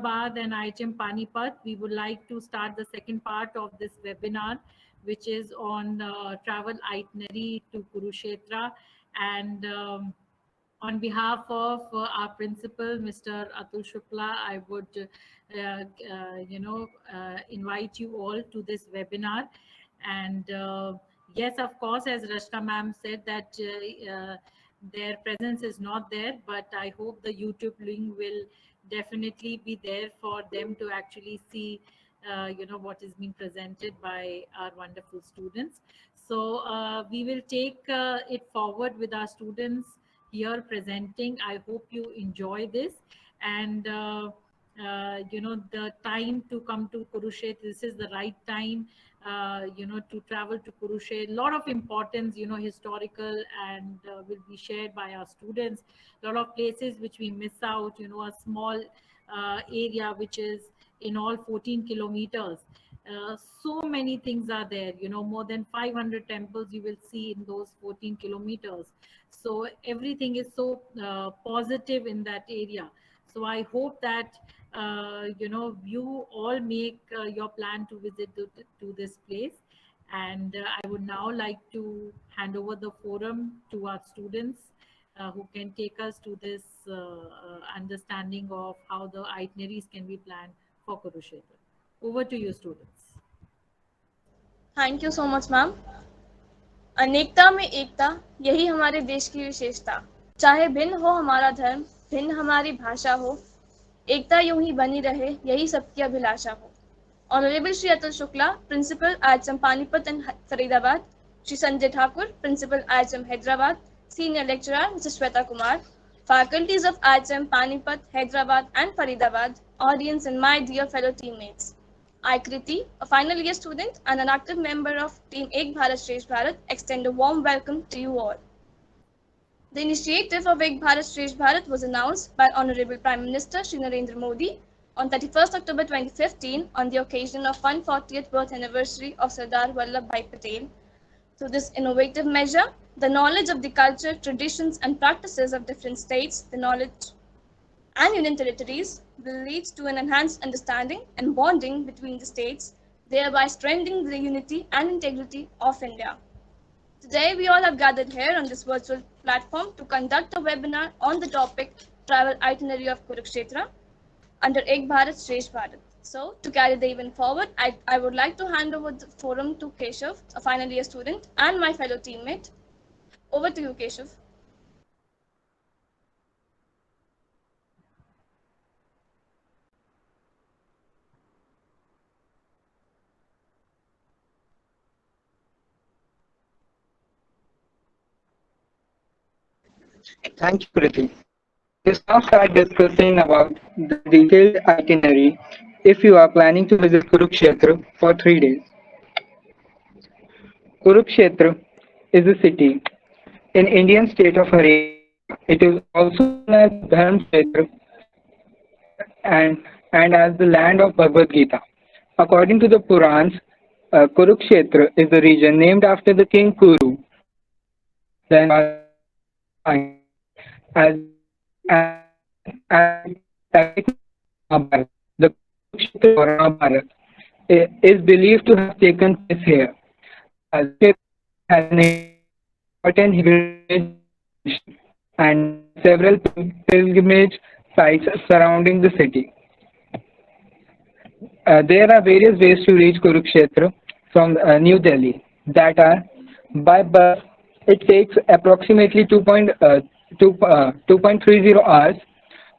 Faridabad and IHM Panipat, we would like to start the second part of this webinar, which is on travel itinerary to Kurukshetra. And on behalf of our principal, Mr. Atul Shukla, I would, invite you all to this webinar. And yes, of course, as Rashta ma'am said, that their presence is not there, but I hope the YouTube link will definitely be there for them to actually see, what is being presented by our wonderful students. So we will take it forward with our students here presenting. I hope you enjoy this. And the time to come to Kurukshetra, this is the right time, to travel to Kurukshetra. A lot of importance, historical, and will be shared by our students. A lot of places which we miss out, a small area which is in all 14 kilometers. So many things are there, more than 500 temples you will see in those 14 kilometers. So everything is so positive in that area. So I hope that you all make your plan to visit to this place. And I would now like to hand over the forum to our students who can take us to this understanding of how the itineraries can be planned for Kurukshetra. Over to you, students. Thank you so much ma'am. अनेकता में एकता, यही हमारे देश की विशेषता। चाहे भिन्न हो हमारा धर्म, भिन्न हमारी भाषा हो, एकता यूं ही बनी रहे, यही सबकी अभिलाषा हो। Honourable Shri Atul Shukla, principal IHM Panipat and Faridabad, Shri Sanjay Thakur, principal IHM Hyderabad, senior lecturer Mrs Shweta Kumar, faculties of IHM Panipat, Hyderabad and Faridabad, audience and my dear fellow teammates. I, Kriti, a final year student and an active member of Team Ek Bharat Shreshtha Bharat, extend a warm welcome to you all. The initiative of Ek Bharat Shreshtha Bharat was announced by Honorable Prime Minister Shri Narendra Modi on 31st October 2015 on the occasion of 140th birth anniversary of Sardar Vallabhbhai Patel. Through this innovative measure, the knowledge of the culture, traditions and practices of different states, the knowledge and union territories will lead to an enhanced understanding and bonding between the states, thereby strengthening the unity and integrity of India. Today, we all have gathered here on this virtual platform to conduct a webinar on the topic Travel Itinerary of Kurukshetra under Ek Bharat Shreshtha Bharat. So, to carry the event forward, I would like to hand over the forum to Keshav, a final year student and my fellow teammate. Over to you, Keshav. Thank you, Kriti. Let's now start discussing about the detailed itinerary if you are planning to visit Kurukshetra for 3 days. Kurukshetra is a city in Indian state of Haryana. It is also known as Dharamkshetra and as the land of Bhagavad Gita. According to the Purans, Kurukshetra is the region named after the king Kuru. Then as the Kurukshetra or Mahabharat is believed to have taken place here. It has an important heritage and several pilgrimage sites surrounding the city. There are various ways to reach Kurukshetra from New Delhi. That are, by bus, it takes approximately 2.30 hours.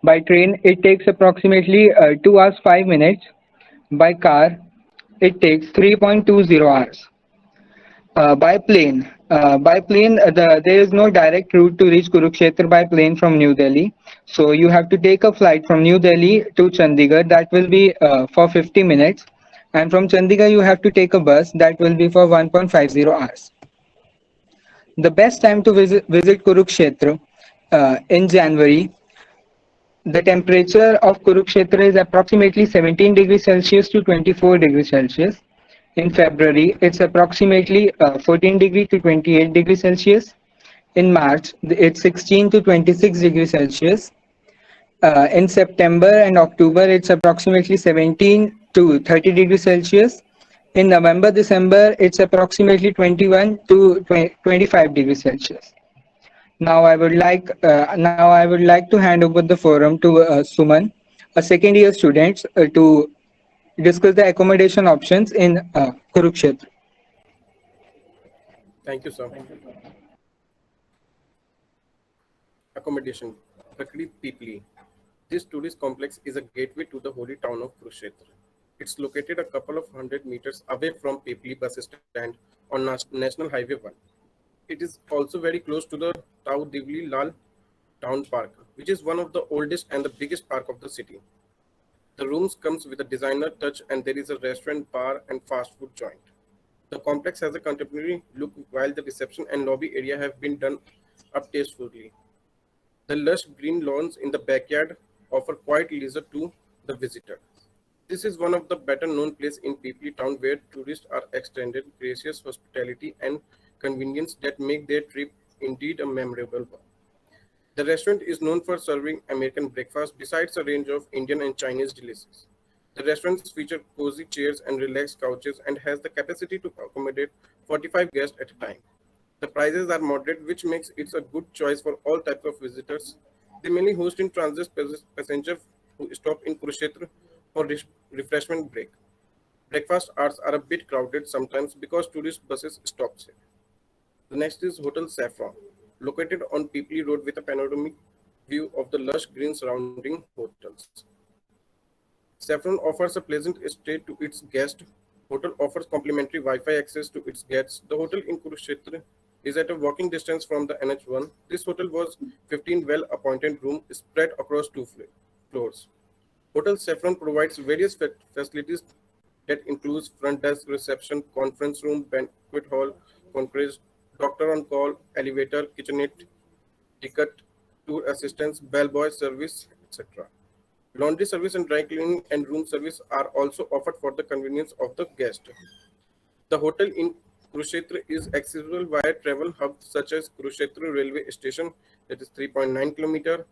By train, it takes approximately 2 hours 5 minutes. By car, it takes 3.20 hours. By plane, there is no direct route to reach Kurukshetra by plane from New Delhi. So you have to take a flight from New Delhi to Chandigarh. That will be for 50 minutes. And from Chandigarh, you have to take a bus that will be for 1.50 hours. The best time to visit Kurukshetra in January. The temperature of Kurukshetra is approximately 17 degrees Celsius to 24 degrees Celsius. In February, it's approximately 14 degrees to 28 degrees Celsius. In March, it's 16 to 26 degrees Celsius. In September and October, it's approximately 17 to 30 degrees Celsius. In November, December, it's approximately 21 to 25 degrees Celsius. Now I would like to hand over the forum to Suman, a second year student, to discuss the accommodation options in Kurukshetra. Thank you, sir. Accommodation, Prakrit Pipli. This tourist complex is a gateway to the holy town of Kurukshetra. It's located a couple of hundred meters away from Pipli bus stand on National Highway 1. It is also very close to the Tau Divli Lal Town Park, which is one of the oldest and the biggest park of the city. The rooms comes with a designer touch and there is a restaurant, bar and fast food joint. The complex has a contemporary look while the reception and lobby area have been done up tastefully. The lush green lawns in the backyard offer quiet leisure to the visitor. This is one of the better known places in Pipli town where tourists are extended gracious hospitality and convenience that make their trip indeed a memorable one. The restaurant is known for serving American breakfast besides a range of Indian and Chinese delicacies. The restaurants feature cozy chairs and relaxed couches and has the capacity to accommodate 45 guests at a time. The prices are moderate, which makes it a good choice for all types of visitors. They mainly host in transit passengers who stop in Kurukshetra for refreshment break. Breakfast hours are a bit crowded sometimes because tourist buses stop here. The next is Hotel Saffron, located on Pipli Road with a panoramic view of the lush green surrounding hotels. Saffron offers a pleasant stay to its guests. Hotel offers complimentary Wi-Fi access to its guests. The hotel in Kurukshetra is at a walking distance from the NH1. This hotel was 15 well-appointed rooms spread across two floors. Hotel Saffron provides various facilities that includes front desk, reception, conference room, banquet hall, concierge, doctor on call, elevator, kitchenette, ticket, tour assistance, bellboy service, etc. Laundry service and dry cleaning and room service are also offered for the convenience of the guest. The hotel in Kurukshetra is accessible via travel hubs such as Kurukshetra railway station, that is 3.9 km.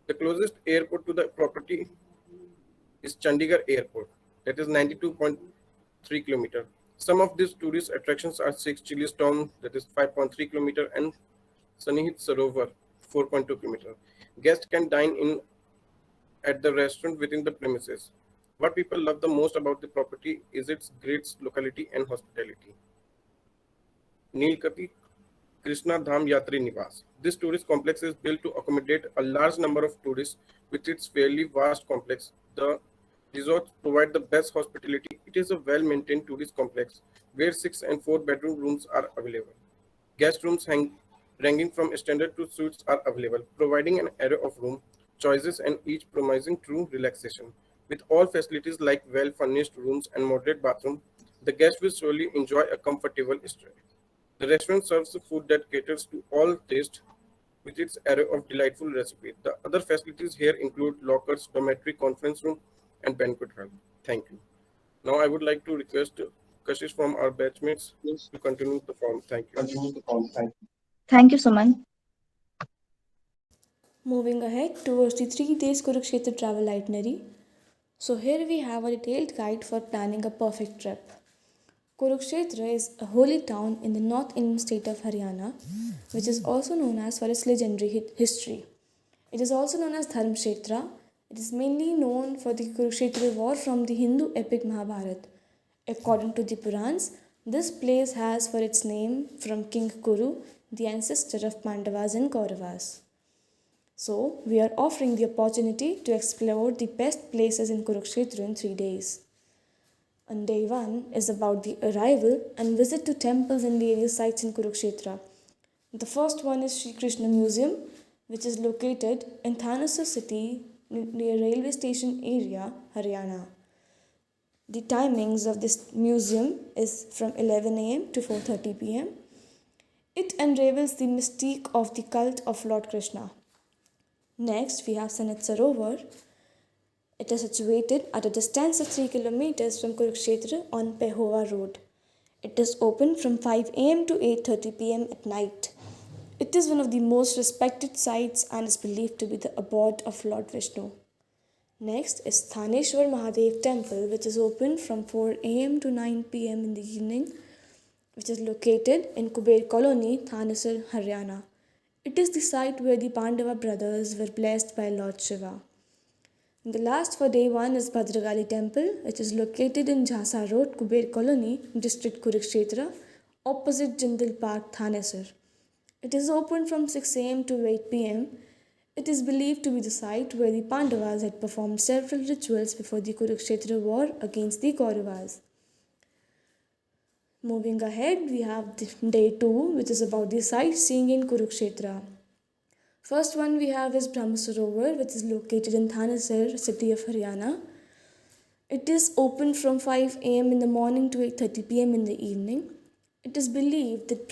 The closest airport to the property is Chandigarh Airport, that is 92.3 km. Some of these tourist attractions are Six Chili Storm, that is 5.3 km, and Sanihit Sarovar, 4.2 km. Guests can dine in at the restaurant within the premises. What people love the most about the property is its great locality and hospitality. Nilkati Krishna Dham Yatri Niwas. This tourist complex is built to accommodate a large number of tourists with its fairly vast complex. The resort provides the best hospitality. It is a well-maintained tourist complex where 6 and 4 bedroom rooms are available. Guest rooms ranging from standard to suites are available, providing an array of room choices and each promising true relaxation. With all facilities like well-furnished rooms and moderate bathroom, the guest will surely enjoy a comfortable stay. The restaurant serves food that caters to all tastes with its array of delightful recipes. The other facilities here include lockers, dormitory, conference room, and banquet hall. Thank you. Now I would like to request Kashish from our batchmates to continue the form. Thank you. Thank you, Suman. Moving ahead towards the 3 days Kurukshetra travel itinerary. So here we have a detailed guide for planning a perfect trip. Kurukshetra is a holy town in the North Indian state of Haryana, which is also known as for its legendary history. It is also known as Dharmkshetra. It is mainly known for the Kurukshetra war from the Hindu epic Mahabharata. According to the Purans, this place has for its name from King Kuru, the ancestor of Pandavas and Kauravas. So, we are offering the opportunity to explore the best places in Kurukshetra in 3 days. On day 1 is about the arrival and visit to temples and various sites in Kurukshetra. The first one is Sri Krishna Museum, which is located in Thanasar city near railway station area, Haryana. The timings of this museum is from 11 a.m. to 4:30 p.m. It unravels the mystique of the cult of Lord Krishna. Next, we have Sanat Sarovar. It is situated at a distance of 3 kilometers from Kurukshetra on Pehova Road. It is open from 5 am to 8:30 pm at night. It is one of the most respected sites and is believed to be the abode of Lord Vishnu. Next is Thaneshwar Mahadev Temple, which is open from 4 am to 9 pm in the evening, which is located in Kuber Colony, Thanesar, Haryana. It is the site where the Pandava brothers were blessed by Lord Shiva. And the last for day 1 is Bhadragali Temple, which is located in Jhasa Road, Kuber Colony, district Kurukshetra, opposite Jindal Park, Thanesar. It is open from 6 am to 8 pm. It is believed to be the site where the Pandavas had performed several rituals before the Kurukshetra war against the Kauravas. Moving ahead, we have day 2, which is about the sightseeing in Kurukshetra. First one we have is Brahma Sarovar, which is located in Thanesar, city of Haryana. It is open from 5 am in the morning to 8:30 pm in the evening. It is believed that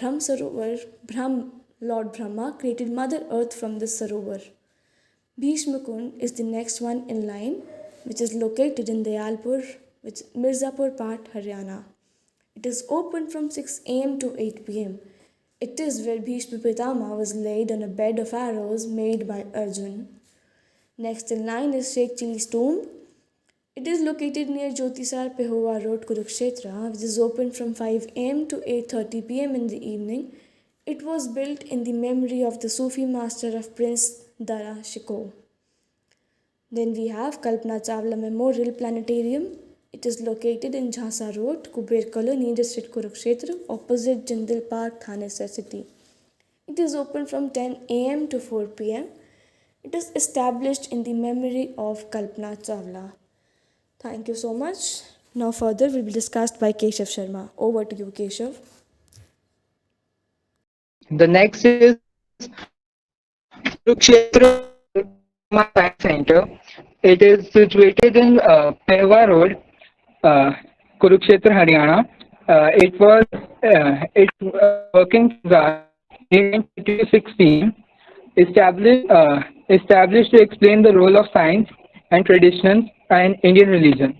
Lord Brahma created Mother Earth from this Sarovar. Bhishma Kund is the next one in line, which is located in Dayalpur, which Mirzapur Part, Haryana. It is open from 6 am to 8 pm. It is where Bhishma Pitama was laid on a bed of arrows made by Arjun. Next in line is Sheikh Chili's tomb. It is located near Jyotisar Pehowa Road, Kurukshetra, which is open from 5 am to 8:30 pm in the evening. It was built in the memory of the Sufi master of Prince Dara Shikoh. Then we have Kalpana Chawla Memorial Planetarium. It is located in Jhasa Road, Kuber Colony, district Kurukshetra, opposite Jindal Park, Thanesar city. It is open from 10 am to 4 pm. It is established in the memory of Kalpana Chawla. Thank you so much. Now further will be discussed by Keshav Sharma. Over to you, Keshav. The next is Kurukshetra Science Center. It is situated in Pehwa Road, Kurukshetra, Haryana. Working hours 9:30 to 6 p.m. Established to explain the role of science and traditions and Indian religion.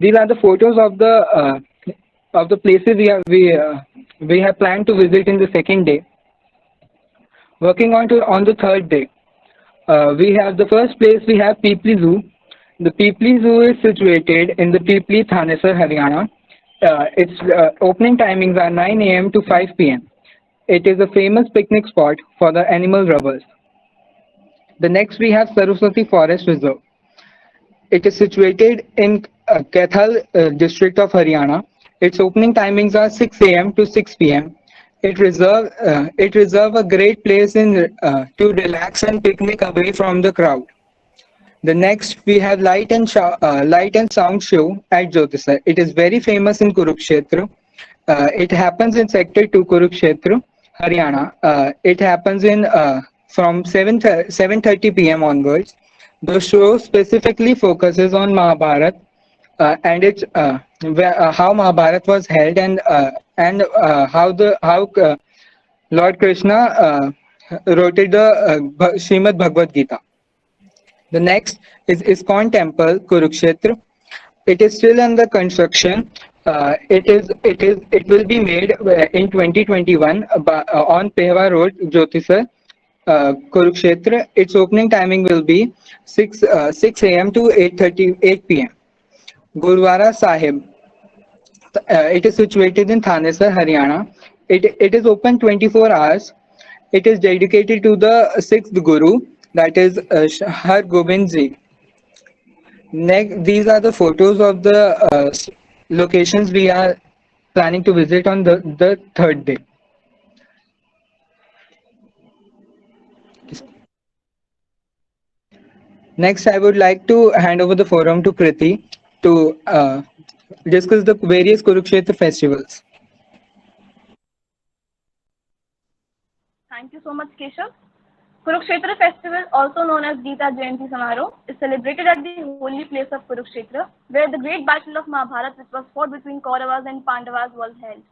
These are the photos of the places we have planned to visit in the second day. Working on the third day, we have the first place. We have Pipli Zoo. The Pipli Zoo is situated in the Pipli, Thanesar, Haryana. Its opening timings are 9 am to 5 pm. It is a famous picnic spot for the animal lovers. The next we have Saraswati Forest Reserve. It is situated in Kaithal district of Haryana. Its opening timings are 6 am to 6 pm. It reserve a great place to relax and picnic away from the crowd. The next we have light and sound show at Jyotisar. It is very famous in Kurukshetra. It happens in Sector 2, Kurukshetra, Haryana. It happens in from 7:30 p.m. onwards. The show specifically focuses on Mahabharat and how Mahabharat was held and how Lord Krishna wrote the Srimad Bhagavad Gita. The next is ISKCON Temple, Kurukshetra. It is still under construction. It will be made in 2021 on Pehwa Road, Jyotisar, Kurukshetra. Its opening timing will be 6 am to 8 pm. Gurudwara Sahib. It is situated in Thanesar, Haryana. It is open 24 hours. It is dedicated to the sixth Guru, that is Har Gobind Ji. Next, these are the photos of the locations we are planning to visit on the third day. Next, I would like to hand over the forum to Kriti to discuss the various Kurukshetra festivals. Thank you so much, Keshav. Kurukshetra Festival, also known as Gita Jayanti Samaroh, is celebrated at the holy place of Kurukshetra, where the great battle of Mahabharat, which was fought between Kauravas and Pandavas, was held.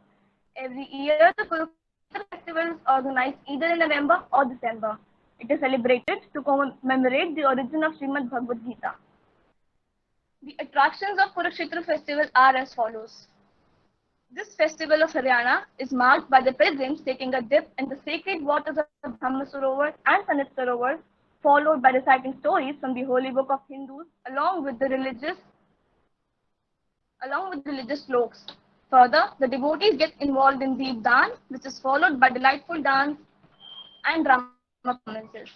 Every year, the Kurukshetra Festival is organized either in November or December. It is celebrated to commemorate the origin of Srimad Bhagavad Gita. The attractions of Kurukshetra Festival are as follows. This festival of Haryana is marked by the pilgrims taking a dip in the sacred waters of Brahma Sarovar and Sanat Sarovar, followed by reciting stories from the holy book of Hindus along with religious sloks. Further, the devotees get involved in Deep Dan, which is followed by delightful dance and drama performances.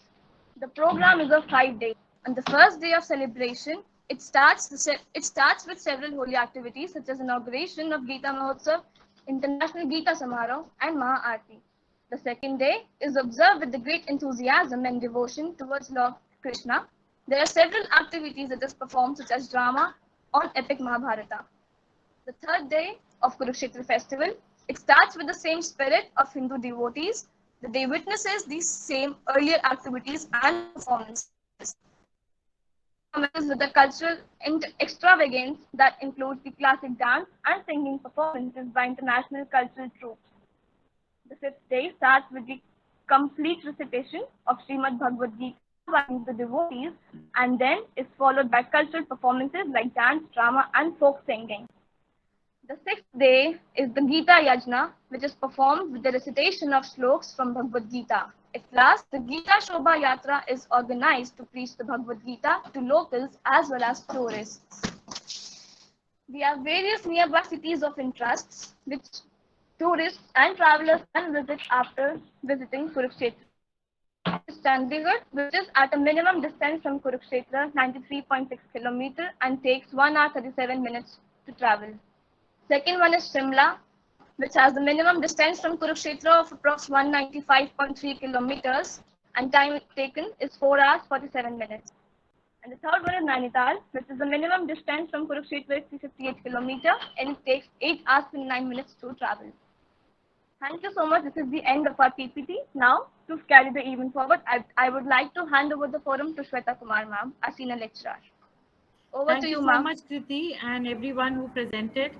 The program is of 5 days. On the first day of celebration, it starts with several holy activities such as inauguration of Gita Mahotsav, International Gita Samaroh, and Maha Aarti. The second day is observed with the great enthusiasm and devotion towards Lord Krishna. There are several activities that is performed such as drama on epic Mahabharata. The third day of Kurukshetra festival, it starts with the same spirit of Hindu devotees. The day witnesses these same earlier activities and performances. The day commences with a cultural extravagance that includes the classic dance and singing performances by international cultural troops. The fifth day starts with the complete recitation of Srimad Bhagavad Gita by the devotees and then is followed by cultural performances like dance, drama, and folk singing. The sixth day is the Gita Yajna, which is performed with the recitation of sloks from Bhagavad Gita. At last, the Gita Shobha Yatra is organized to preach the Bhagavad Gita to locals as well as tourists. We have various nearby cities of interest which tourists and travelers can visit after visiting Kurukshetra. First is Chandigarh, which is at a minimum distance from Kurukshetra, 93.6 km and takes 1 hour 37 minutes to travel. Second one is Shimla, which has the minimum distance from Kurukshetra of approx 195.3 kilometers and time taken is 4 hours 47 minutes. And the third one is Nainital, which is the minimum distance from Kurukshetra is 358 kilometers and it takes 8 hours 29 minutes to travel. Thank you so much. This is the end of our PPT. Now, to carry the event forward, I would like to hand over the forum to Shweta Kumar ma'am, our senior lecturer. Over to Thank you you, so ma'am. much, Kriti, and everyone who presented.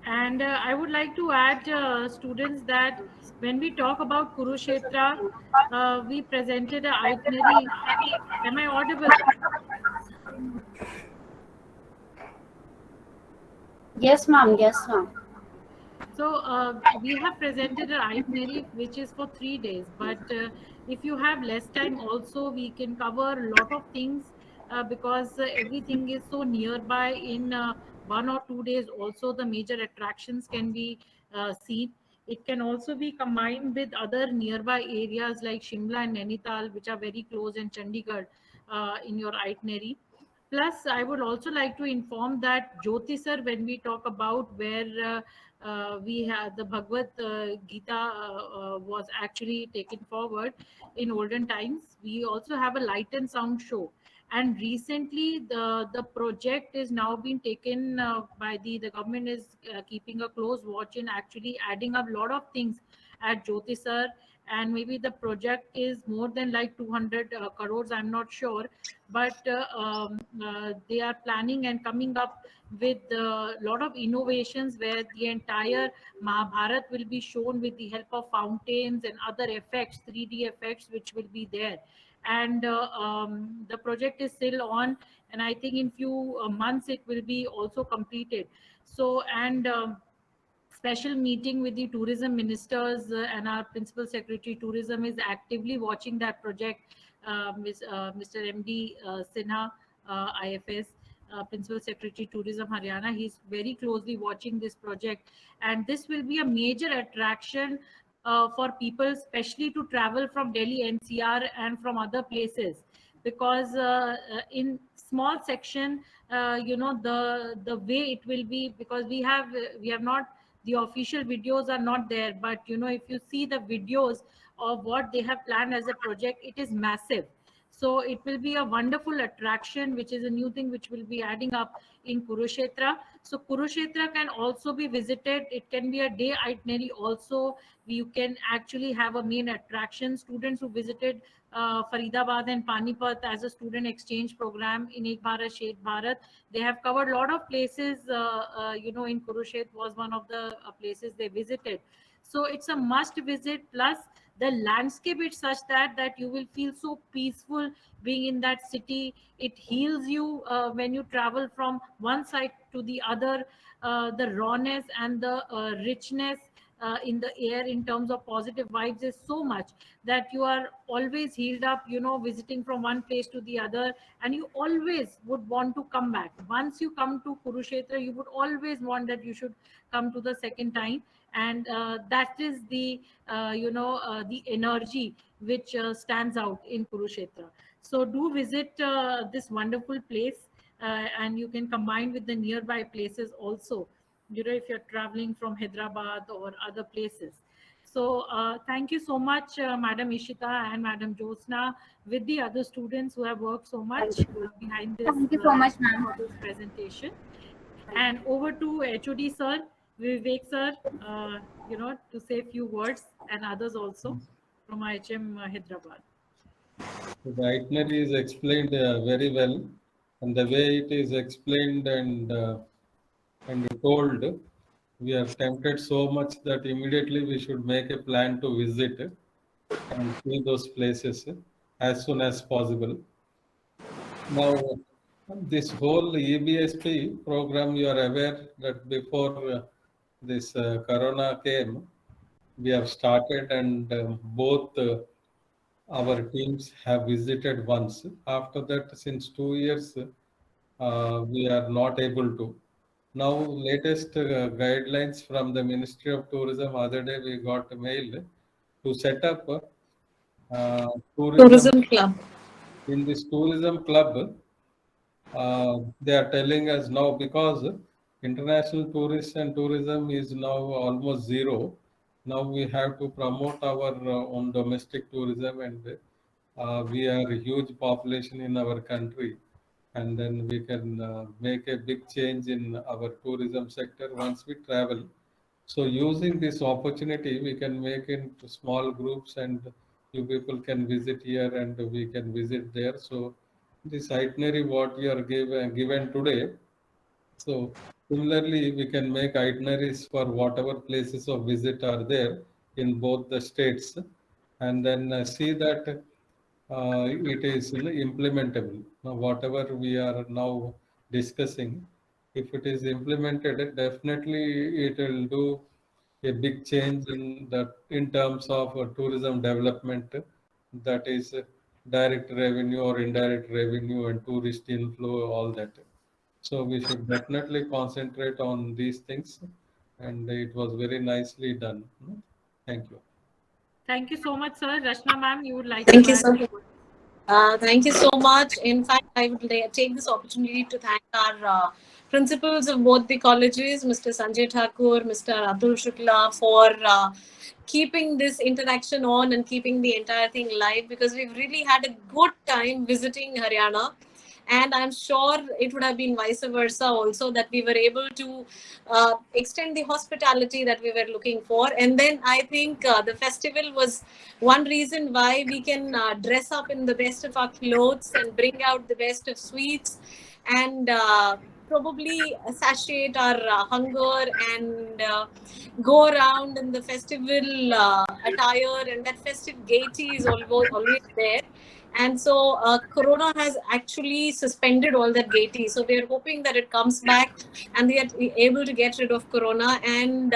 And I would like to add, students, that when we talk about Kurukshetra, we presented an itinerary. Am I audible? Yes, ma'am. Yes, ma'am. So we have presented an itinerary which is for 3 days, but if you have less time, also we can cover a lot of things because everything is so nearby. In 1 or 2 days, also the major attractions can be seen. It can also be combined with other nearby areas like Shimla and Nainital, which are very close, and Chandigarh in your itinerary. Plus, I would also like to inform that Jyotisar, when we talk about where we have the Bhagavad Gita was actually taken forward in olden times, we also have a light and sound show. And recently, the project is now being taken by the government is keeping a close watch in actually adding up a lot of things at Jyotisar, and maybe the project is more than like 200 crores. I'm not sure, but they are planning and coming up with a lot of innovations where the entire Mahabharat will be shown with the help of fountains and other effects, 3D effects, which will be there. And the project is still on, and I think in few months it will be also completed. So, and special meeting with the tourism ministers and our principal secretary tourism is actively watching that project. Mr. MD Sinha, IFS, principal secretary tourism Haryana, he's very closely watching this project, and this will be a major attraction for people, especially to travel from Delhi NCR and from other places, because in small section, the way it will be, because we have not, the official videos are not there, but if you see the videos of what they have planned as a project, it is massive. So it will be a wonderful attraction, which is a new thing which will be adding up in Kurukshetra. So Kurukshetra can also be visited. It can be a day itinerary also. You can actually have a main attraction. Students who visited Faridabad and Panipat as a student exchange program in Ek Bharat Shreshtha Bharat, they have covered a lot of places. In Kurukshetra was one of the places they visited. So it's a must visit. Plus, the landscape is such that you will feel so peaceful being in that city. It heals you when you travel from one side to the other. The rawness and the richness in the air in terms of positive vibes is so much that you are always healed up, visiting from one place to the other, and you always would want to come back. Once you come to Kurukshetra, you would always want that you should come to the second time. And that is the energy which stands out in Kurukshetra. So do visit this wonderful place, and you can combine with the nearby places also, if you're traveling from Hyderabad or other places. So thank you so much, Madam Ishita and Madam Josna, with the other students who have worked so much Thank you. behind this Thank you so much, ma'am. for this presentation. And over to HOD sir, Vivek sir, to say a few words, and others also from IHM Hyderabad. The itinerary is explained very well, and the way it is explained and told, we are tempted so much that immediately we should make a plan to visit and see those places as soon as possible. Now, this whole EBSP program, you are aware that before this corona came, we have started, and both our teams have visited once. After that, since 2 years, we are not able to. Now, latest guidelines from the Ministry of Tourism, other day we got a mail to set up tourism Club. in this tourism club. They are telling us now, because international tourists and tourism is now almost zero. Now we have to promote our own domestic tourism, and we are a huge population in our country, and then we can make a big change in our tourism sector once we travel. So using this opportunity, we can make into small groups, and you people can visit here and we can visit there. So this itinerary what you are given today. So similarly, we can make itineraries for whatever places of visit are there in both the states, and then see that it is implementable. Now, whatever we are now discussing, if it is implemented, definitely it will do a big change in that in terms of tourism development, that is direct revenue or indirect revenue and tourist inflow, all that. So we should definitely concentrate on these things, and it was very nicely done. Thank you. Thank you so much, sir. Rashna ma'am, you would like to Thank you, add? sir. Thank you so much. In fact, I would take this opportunity to thank our principals of both the colleges, Mr. Sanjay Thakur, Mr. Atul Shukla, for keeping this interaction on and keeping the entire thing live, because we've really had a good time visiting Haryana. And I'm sure it would have been vice versa also, that we were able to extend the hospitality that we were looking for. And then I think the festival was one reason why we can dress up in the best of our clothes and bring out the best of sweets, and probably satiate our hunger, and go around in the festival attire, and that festive gaiety is always there. And so Corona has actually suspended all that gaiety. So we are hoping that it comes back and we are able to get rid of Corona and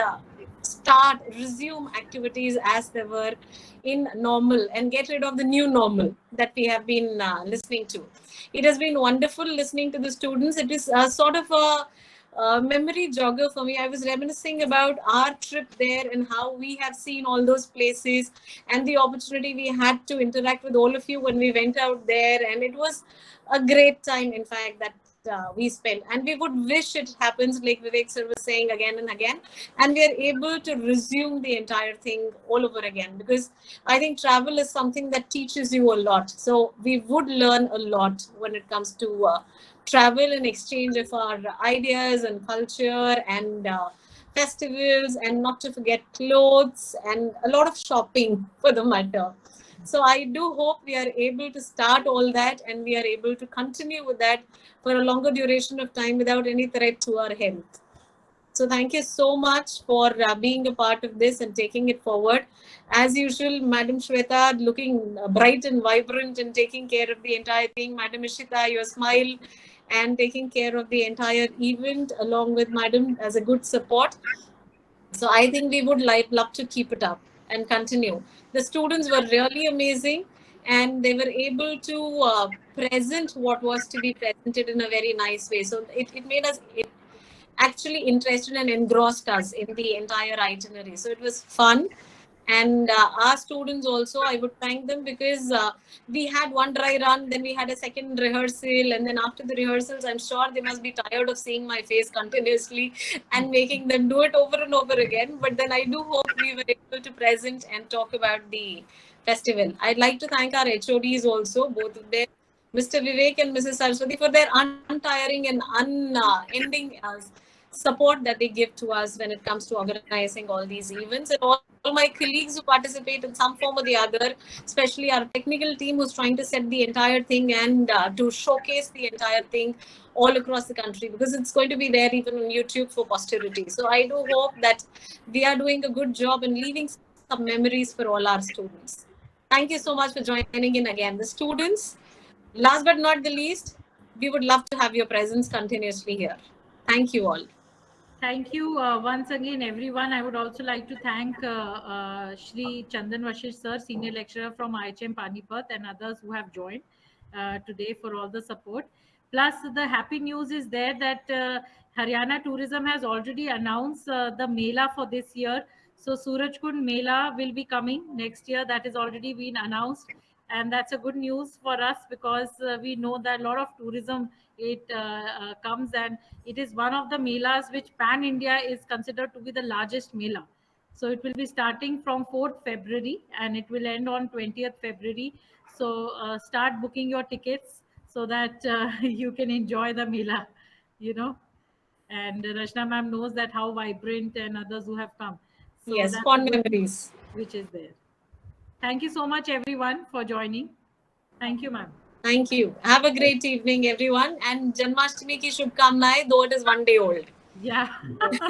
resume activities as they were in normal, and get rid of the new normal that we have been listening to. It has been wonderful listening to the students. It is sort of a memory jogger for me. I was reminiscing about our trip there and how we have seen all those places, and the opportunity we had to interact with all of you when we went out there. And it was a great time, in fact, that we spent. And we would wish it happens, like Vivek sir was saying, again and again, and we are able to resume the entire thing all over again, because I think travel is something that teaches you a lot. So we would learn a lot when it comes to travel and exchange of our ideas and culture and festivals, and not to forget clothes and a lot of shopping for the matter. So I do hope we are able to start all that, and we are able to continue with that for a longer duration of time without any threat to our health. So thank you so much for being a part of this and taking it forward. As usual, Madam Shweta looking bright and vibrant and taking care of the entire thing. Madam Ishita, your smile and taking care of the entire event along with Madam as a good support. So I think we would love to keep it up and continue. The students were really amazing and they were able to present what was to be presented in a very nice way. So it made us actually interested and engrossed us in the entire itinerary. So it was fun. And our students also, I would thank them because we had one dry run, then we had a second rehearsal, and then after the rehearsals, I'm sure they must be tired of seeing my face continuously and making them do it over and over again. But then I do hope we were able to present and talk about the festival. I'd like to thank our HODs also, both of them, Mr. Vivek and Mrs. Saraswati, for their untiring and unending support that they give to us when it comes to organizing all these events, and all my colleagues who participate in some form or the other, especially our technical team who's trying to set the entire thing and to showcase the entire thing all across the country, because it's going to be there even on YouTube for posterity. So I do hope that we are doing a good job and leaving some memories for all our students. Thank you so much for joining in again. The students, last but not the least, we would love to have your presence continuously here. Thank you all. Thank you once again, everyone. I would also like to thank Shri Chandan Vashish sir, senior lecturer from IHM Panipat, and others who have joined today for all the support. Plus, the happy news is there that Haryana Tourism has already announced the Mela for this year. So, Surajkund Mela will be coming next year. That has already been announced, and that's a good news for us because we know that a lot of tourism comes, and it is one of the melas which pan India is considered to be the largest mela. So it will be starting from 4th February and it will end on 20th February. So start booking your tickets so that you can enjoy the mela, you know. And Rashna ma'am knows that how vibrant and others who have come. So Yes, that's a fond good news memories. which is there. Thank you so much, everyone, for joining. Thank you, ma'am. Thank you. Have a great evening, everyone. And Janmashtami ki Shubhkamnaएं, though it is one day old. Yeah. Same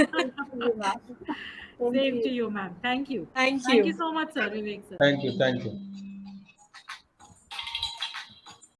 to Same to you. you, ma'am. Thank you. Thank Thank you. you so much, sir, Vivek sir. Thank you. Thank you.